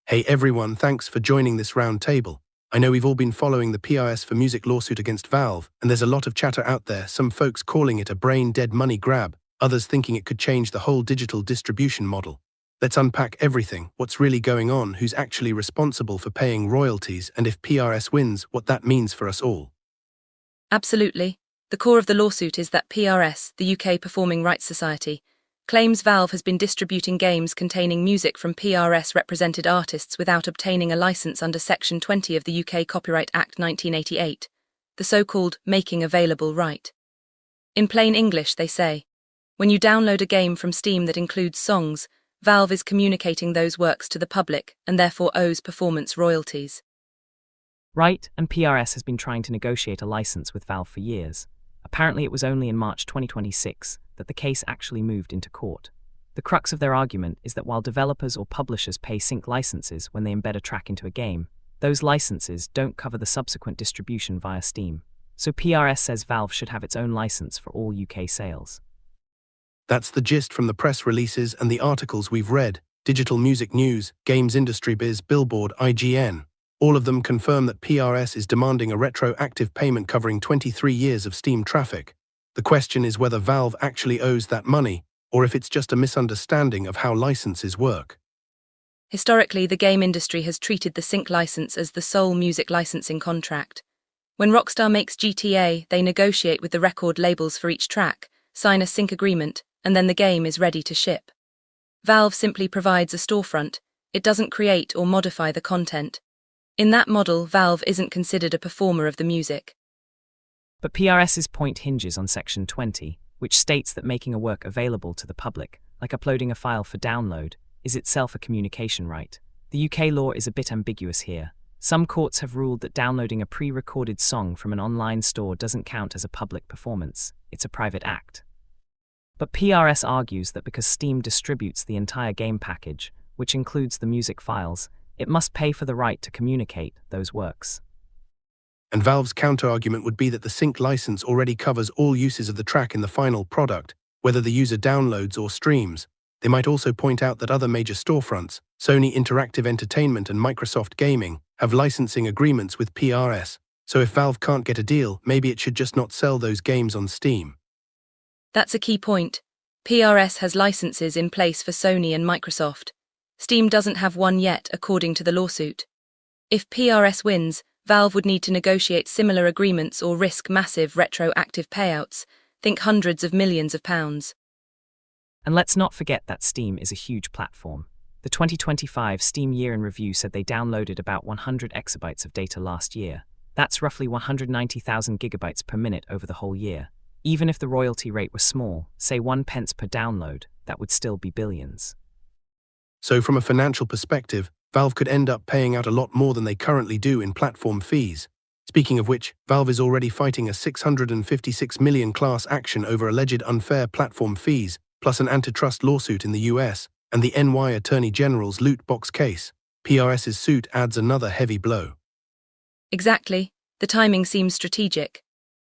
Hey everyone, thanks for joining this round table. I know we've all been following the PRS for Music lawsuit against Valve, and there's a lot of chatter out there, some folks calling it a brain-dead money grab, others thinking it could change the whole digital distribution model. Let's unpack everything, what's really going on, who's actually responsible for paying royalties, and if PRS wins, what that means for us all. Absolutely. The core of the lawsuit is that PRS, the UK Performing Rights Society, claims Valve has been distributing games containing music from PRS-represented artists without obtaining a license under Section 20 of the UK Copyright Act 1988, the so-called making available right. In plain English, they say, when you download a game from Steam that includes songs, Valve is communicating those works to the public and therefore owes performance royalties. Right, and PRS has been trying to negotiate a license with Valve for years. Apparently it was only in March 2026 that the case actually moved into court. The crux of their argument is that while developers or publishers pay sync licenses when they embed a track into a game, those licenses don't cover the subsequent distribution via Steam. So PRS says Valve should have its own license for all UK sales. That's the gist from the press releases and the articles we've read: Digital Music News, Games Industry Biz, Billboard, IGN. All of them confirm that PRS is demanding a retroactive payment covering 23 years of Steam traffic. The question is whether Valve actually owes that money, or if it's just a misunderstanding of how licenses work. Historically, the game industry has treated the sync license as the sole music licensing contract. When Rockstar makes GTA, they negotiate with the record labels for each track, sign a sync agreement, and then the game is ready to ship. Valve simply provides a storefront. It doesn't create or modify the content. In that model, Valve isn't considered a performer of the music. But PRS's point hinges on Section 20, which states that making a work available to the public, like uploading a file for download, is itself a communication right. The UK law is a bit ambiguous here. Some courts have ruled that downloading a pre-recorded song from an online store doesn't count as a public performance, it's a private act. But PRS argues that because Steam distributes the entire game package, which includes the music files, it must pay for the right to communicate those works. And Valve's counter-argument would be that the sync license already covers all uses of the track in the final product, whether the user downloads or streams. They might also point out that other major storefronts, Sony Interactive Entertainment and Microsoft Gaming, have licensing agreements with PRS, so if Valve can't get a deal, maybe it should just not sell those games on Steam. That's a key point. PRS has licenses in place for Sony and Microsoft. Steam doesn't have one yet, according to the lawsuit. If PRS wins, Valve would need to negotiate similar agreements or risk massive retroactive payouts, think hundreds of millions of pounds. And let's not forget that Steam is a huge platform. The 2025 Steam Year in Review said they downloaded about 100 exabytes of data last year. That's roughly 190,000 gigabytes per minute over the whole year. Even if the royalty rate was small, say 1 pence per download, that would still be billions. So from a financial perspective, Valve could end up paying out a lot more than they currently do in platform fees. Speaking of which, Valve is already fighting a $656 million class action over alleged unfair platform fees, plus an antitrust lawsuit in the US, and the NY Attorney General's loot box case. PRS's suit adds another heavy blow. Exactly. The timing seems strategic.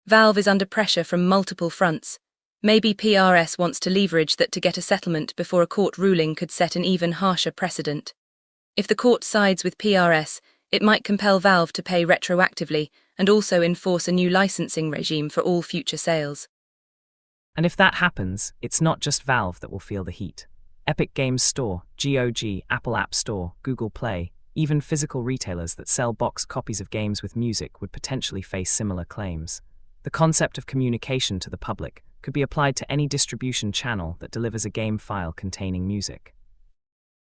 Valve is under pressure from multiple fronts. Maybe PRS wants to leverage that to get a settlement before a court ruling could set an even harsher precedent. If the court sides with PRS, it might compel Valve to pay retroactively and also enforce a new licensing regime for all future sales. And if that happens, it's not just Valve that will feel the heat. Epic Games Store, GOG, Apple App Store, Google Play, even physical retailers that sell boxed copies of games with music would potentially face similar claims. The concept of communication to the public could be applied to any distribution channel that delivers a game file containing music.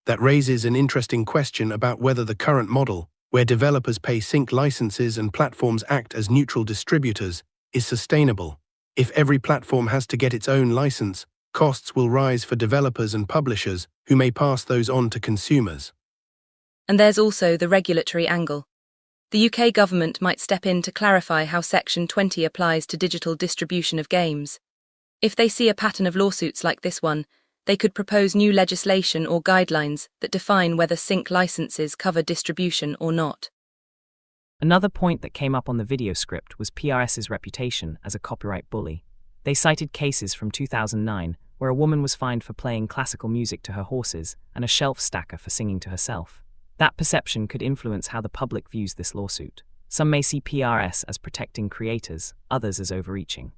That raises an interesting question about whether the current model, where developers pay sync licenses and platforms act as neutral distributors, is sustainable. If every platform has to get its own license, costs will rise for developers and publishers, who may pass those on to consumers. And there's also the regulatory angle. The UK government might step in to clarify how Section 20 applies to digital distribution of games. If they see a pattern of lawsuits like this one, they could propose new legislation or guidelines that define whether sync licenses cover distribution or not. Another point that came up on the video script was PRS's reputation as a copyright bully. They cited cases from 2009 where a woman was fined for playing classical music to her horses and a shelf stacker for singing to herself. That perception could influence how the public views this lawsuit. Some may see PRS as protecting creators, others as overreaching.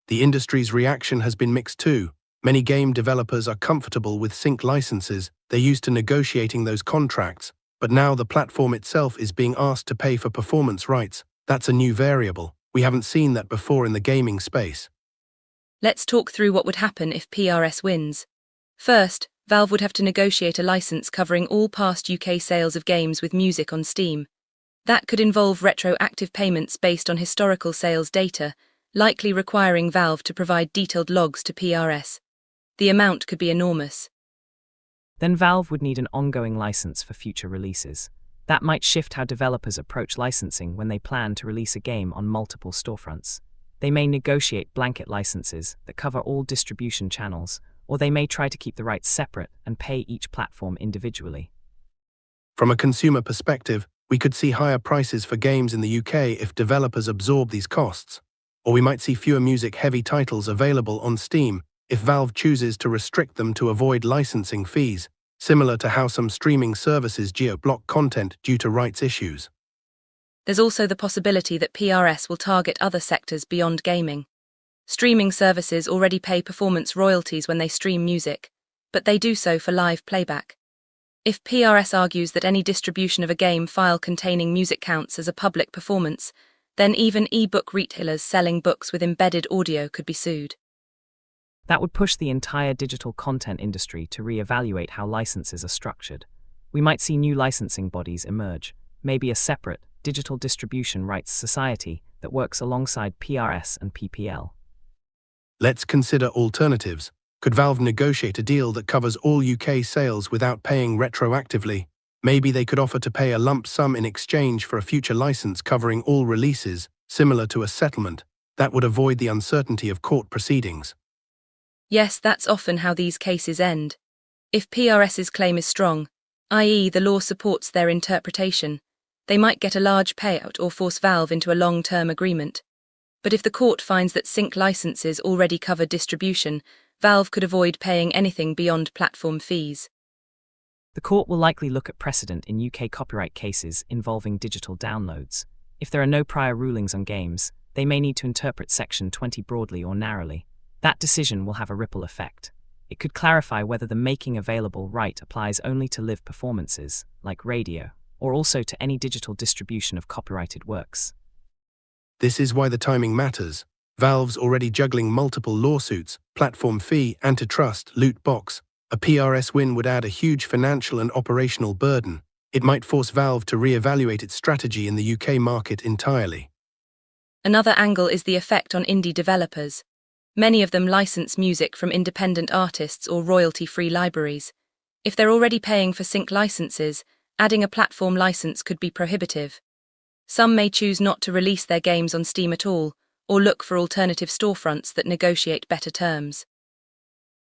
The industry's reaction has been mixed too. Many game developers are comfortable with sync licenses, they're used to negotiating those contracts, but now the platform itself is being asked to pay for performance rights. That's a new variable. We haven't seen that before in the gaming space. Let's talk through what would happen if PRS wins. First, Valve would have to negotiate a license covering all past UK sales of games with music on Steam. That could involve retroactive payments based on historical sales data, likely requiring Valve to provide detailed logs to PRS. The amount could be enormous. Then Valve would need an ongoing license for future releases. That might shift how developers approach licensing when they plan to release a game on multiple storefronts. They may negotiate blanket licenses that cover all distribution channels, or they may try to keep the rights separate and pay each platform individually. From a consumer perspective, we could see higher prices for games in the UK if developers absorb these costs. Or we might see fewer music-heavy titles available on Steam if Valve chooses to restrict them to avoid licensing fees, similar to how some streaming services geo-block content due to rights issues. There's also the possibility that PRS will target other sectors beyond gaming. Streaming services already pay performance royalties when they stream music, but they do so for live playback. If PRS argues that any distribution of a game file containing music counts as a public performance, then even e-book retailers selling books with embedded audio could be sued. That would push the entire digital content industry to re-evaluate how licenses are structured. We might see new licensing bodies emerge, maybe a separate digital distribution rights society that works alongside PRS and PPL. Let's consider alternatives. Could Valve negotiate a deal that covers all UK sales without paying retroactively? Maybe they could offer to pay a lump sum in exchange for a future license covering all releases, similar to a settlement. That would avoid the uncertainty of court proceedings. Yes, that's often how these cases end. If PRS's claim is strong, i.e. the law supports their interpretation, they might get a large payout or force Valve into a long-term agreement. But if the court finds that sync licenses already cover distribution, Valve could avoid paying anything beyond platform fees. The court will likely look at precedent in UK copyright cases involving digital downloads. If there are no prior rulings on games, they may need to interpret Section 20 broadly or narrowly. That decision will have a ripple effect. It could clarify whether the making available right applies only to live performances, like radio, or also to any digital distribution of copyrighted works. This is why the timing matters. Valve's already juggling multiple lawsuits, platform fee, antitrust, loot box. A PRS win would add a huge financial and operational burden. It might force Valve to re-evaluate its strategy in the UK market entirely. Another angle is the effect on indie developers. Many of them license music from independent artists or royalty-free libraries. If they're already paying for sync licenses, adding a platform license could be prohibitive. Some may choose not to release their games on Steam at all, or look for alternative storefronts that negotiate better terms.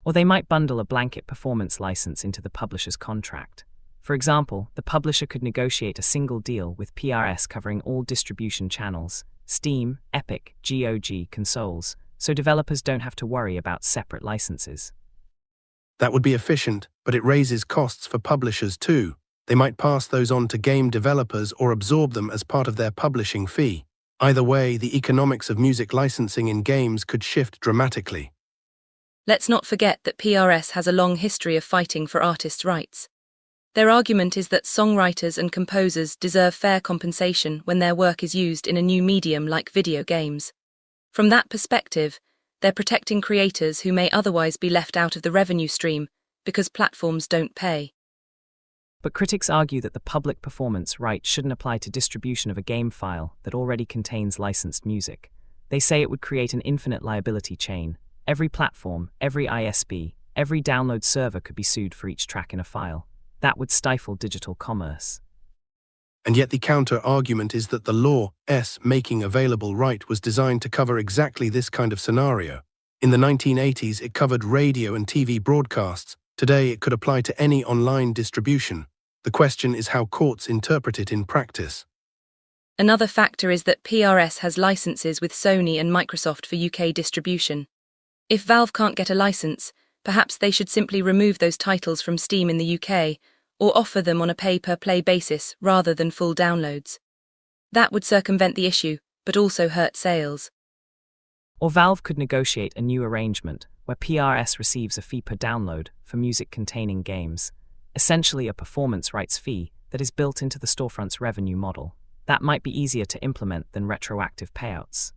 Or they might bundle a blanket performance license into the publisher's contract. For example, the publisher could negotiate a single deal with PRS covering all distribution channels, Steam, Epic, GOG, consoles, so developers don't have to worry about separate licenses. That would be efficient, but it raises costs for publishers too. They might pass those on to game developers or absorb them as part of their publishing fee. Either way, the economics of music licensing in games could shift dramatically. Let's not forget that PRS has a long history of fighting for artists' rights. Their argument is that songwriters and composers deserve fair compensation when their work is used in a new medium like video games. From that perspective, they're protecting creators who may otherwise be left out of the revenue stream because platforms don't pay. But critics argue that the public performance right shouldn't apply to distribution of a game file that already contains licensed music. They say it would create an infinite liability chain. Every platform, every ISP, every download server could be sued for each track in a file. That would stifle digital commerce. And yet the counter-argument is that the law's making available right was designed to cover exactly this kind of scenario. In the 1980s, it covered radio and TV broadcasts. Today, it could apply to any online distribution. The question is how courts interpret it in practice. Another factor is that PRS has licenses with Sony and Microsoft for UK distribution. If Valve can't get a license, perhaps they should simply remove those titles from Steam in the UK, or offer them on a pay-per-play basis rather than full downloads. That would circumvent the issue, but also hurt sales. Or Valve could negotiate a new arrangement where PRS receives a fee per download for music containing games, essentially a performance rights fee that is built into the storefront's revenue model. That might be easier to implement than retroactive payouts.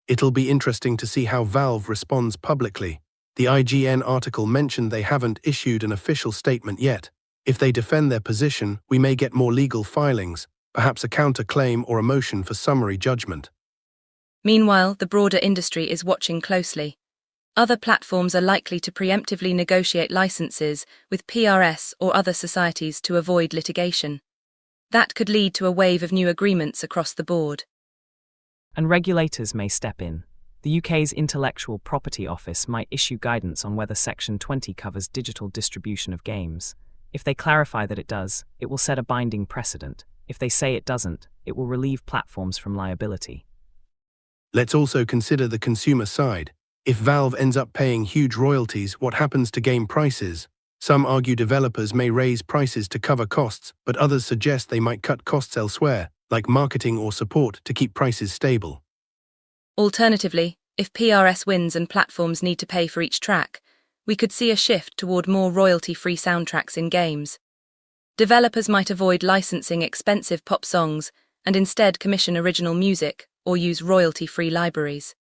It'll be interesting to see how Valve responds publicly. The IGN article mentioned they haven't issued an official statement yet. If they defend their position, we may get more legal filings, perhaps a counter-claim or a motion for summary judgment. Meanwhile, the broader industry is watching closely. Other platforms are likely to preemptively negotiate licenses with PRS or other societies to avoid litigation. That could lead to a wave of new agreements across the board. And regulators may step in. The UK's Intellectual Property Office might issue guidance on whether Section 20 covers digital distribution of games. If they clarify that it does, it will set a binding precedent. If they say it doesn't, it will relieve platforms from liability. Let's also consider the consumer side. If Valve ends up paying huge royalties, what happens to game prices? Some argue developers may raise prices to cover costs, but others suggest they might cut costs elsewhere, like marketing or support, to keep prices stable. Alternatively, if PRS wins and platforms need to pay for each track, we could see a shift toward more royalty-free soundtracks in games. Developers might avoid licensing expensive pop songs and instead commission original music or use royalty-free libraries.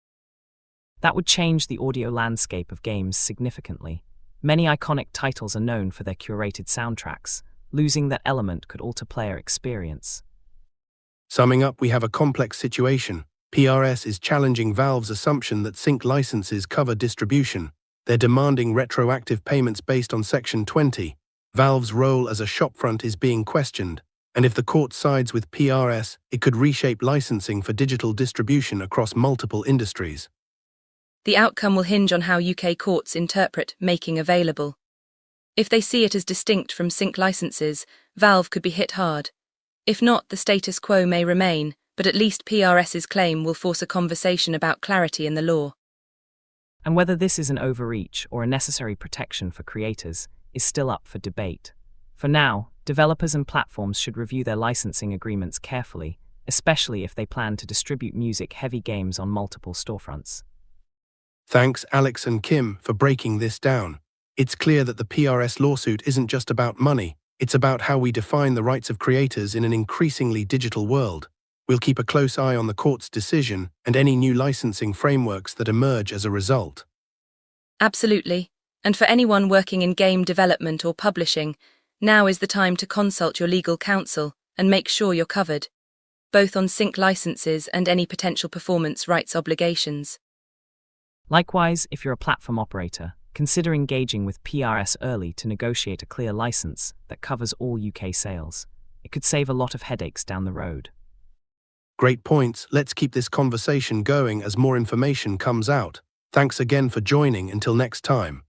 That would change the audio landscape of games significantly. Many iconic titles are known for their curated soundtracks. Losing that element could alter player experience. Summing up, we have a complex situation. PRS is challenging Valve's assumption that sync licenses cover distribution. They're demanding retroactive payments based on Section 20. Valve's role as a shopfront is being questioned, and if the court sides with PRS, it could reshape licensing for digital distribution across multiple industries. The outcome will hinge on how UK courts interpret making available. If they see it as distinct from sync licenses, Valve could be hit hard. If not, the status quo may remain, but at least PRS's claim will force a conversation about clarity in the law. And whether this is an overreach or a necessary protection for creators is still up for debate. For now, developers and platforms should review their licensing agreements carefully, especially if they plan to distribute music-heavy games on multiple storefronts. Thanks, Alex and Kim, for breaking this down. It's clear that the PRS lawsuit isn't just about money, it's about how we define the rights of creators in an increasingly digital world. We'll keep a close eye on the court's decision and any new licensing frameworks that emerge as a result. Absolutely. And for anyone working in game development or publishing, now is the time to consult your legal counsel and make sure you're covered, both on sync licenses and any potential performance rights obligations. Likewise, if you're a platform operator, consider engaging with PRS early to negotiate a clear license that covers all UK sales. It could save a lot of headaches down the road. Great points. Let's keep this conversation going as more information comes out. Thanks again for joining. Until next time.